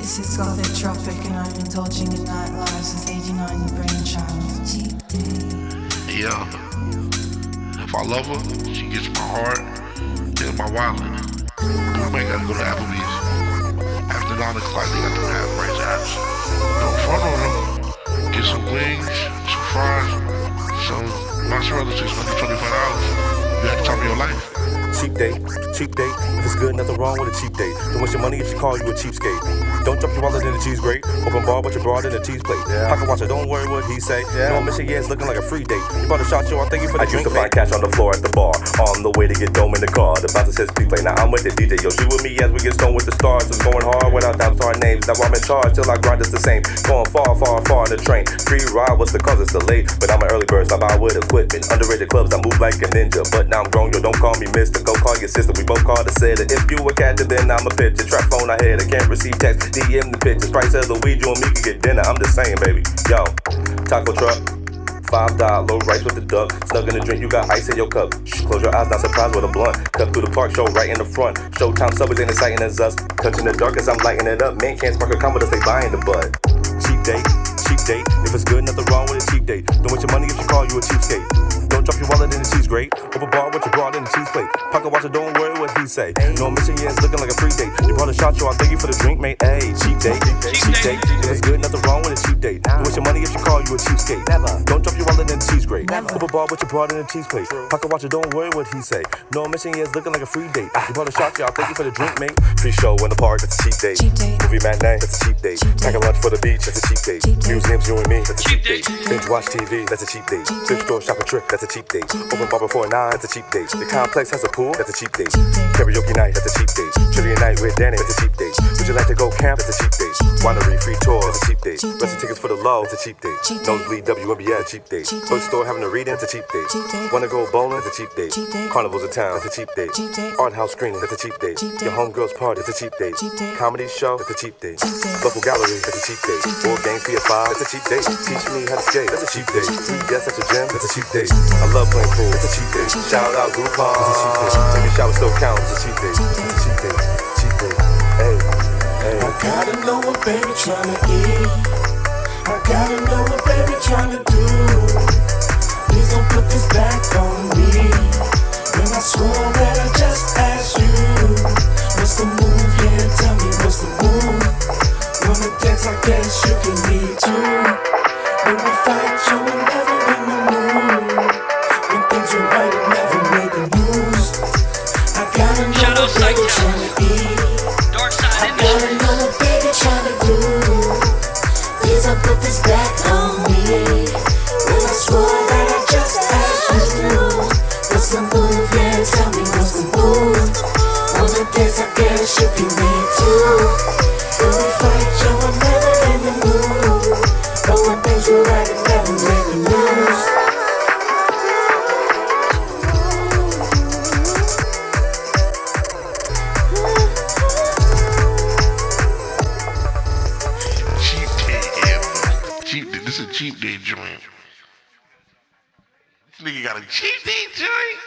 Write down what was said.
This is Gothic, Tropic, and I'm indulging in nightlife since 89 the Brainchild. Yeah. If I love her, she gets my heart, gets my wallet. I might gotta go to Applebee's. After 9 o'clock, they got them half price apps. Go front on them. Get some wings, some fries, some mozzarella sticks, maybe $25. You had the time of your life. Cheap date, cheap date. If it's good, nothing wrong with a cheap date. Don't waste your money if she call you a cheapskate. Don't drop your wallet in the cheese grate. Open bar, but you brought in a cheese plate. Pocket watcher, don't worry what he say. No mission, yeah, it's looking like a free date. You bought a shot, yo, I thank you for the drink. I used to find cash on the floor at the bar. On the way to get dome in the car. The bouncer says please play. Now I'm with the DJ. Yo, she with me as we get stoned with the stars. It's going hard without doubts our names. Now I'm in charge till I grind it's the same. Going far, far, far in the train. Free ride, what's the cause? It's delayed. But I'm an early bird, so I buy with equipment. Underrated clubs, I move like a ninja. But now I'm grown, yo, don't call me mister. Go call your sister. We both called the sailor. If you a captain, then I'm a pitcher. Trap phone I hit, I can't receive text. DM the pictures. Price of the weed, you and me can get dinner. I'm just saying, baby. Yo, taco truck, $5 low rice with the duck. Snug in the drink, you got ice in your cup. Shh, close your eyes, not surprised with a blunt. Cut through the park, show right in the front. Showtime subways ain't exciting as us. Touching the dark as I'm lighting it up. Man can't spark a combo to stay buying the bud. Cheap date, cheap date. If it's good, nothing wrong with a cheap date. Don't waste your money if she call you a cheapskate. Don't drop your wallet in the cheese grate. Open bar, what you brought in the cheese plate. Pocket watcher, don't worry what he say. No mission, yeah, it's looking like a free date. You brought a shot, yo, I thank you for the drink, mate. Ayy, cheap date, cheap date. If it's good, nothing wrong with a cheap date. Don't waste your money if she call you a cheapskate. Don't drop your wallet in the cheese grate. Open bar, what you brought in the cheese plate. Pocket watcher, don't worry what he say. No mission, yeah, it's looking like a free date. You brought a shot, yo, I thank you for the drink, mate. Free show in the park, that's a cheap date. Movie matinee, that's a cheap date. Pack a lunch for the beach, that's a cheap date. Museums, you and me, that's a cheap date. Binge watch TV, that's a cheap date. Thrift store shopping trip, that's a cheap date. Open bar before 9, that's a cheap date. The complex has a pool, that's a cheap date. Karaoke night, that's a cheap date. Trivia night with Danny, that's a cheap date. Would you like to go camp, that's a cheap date. Winery, free tour, that's a cheap date. Rest tickets for the low, that's a cheap date. Nosebleed WNBA, cheap date. Bookstore having a reading, that's a cheap date. Wanna go bowling, that's a cheap date. Carnivals in town, that's a cheap date. Art house screening, that's a cheap date. Your homegirl's party, that's a cheap date. Comedy show, that's a cheap date. Local gallery, that's a cheap date. Board game PS5, that's a cheap date. Teach me how to skate, that's a cheap date. Free guests at the gym, that's a cheap date. I love playing pool, that's a cheap date. Shout out Groupon, that's a cheap date. Maybe shower still counts, that's a cheap date. That's a cheap date, cheap date. Hey, hey. I gotta know what baby tryna eat. I gotta know what baby tryna do. Please don't put this back on me. When I swore that I just asked you, what's the move? Yeah, tell me what's the move. Wanna dance? I guess you can need to. When we fight, you were never in the mood. When things were right, it never made the news. I gotta know what baby tryna eat. I gotta know what baby tryna do. Please don't put this back on me. When I swore that I just asked you, what's the move? Yeah, tell me what's the move. Wanna dance? I guess you can need to. When we fight, you were never in the mood. But when things were right, it never made the news. This is a cheap day joint. This nigga got a cheap day joint.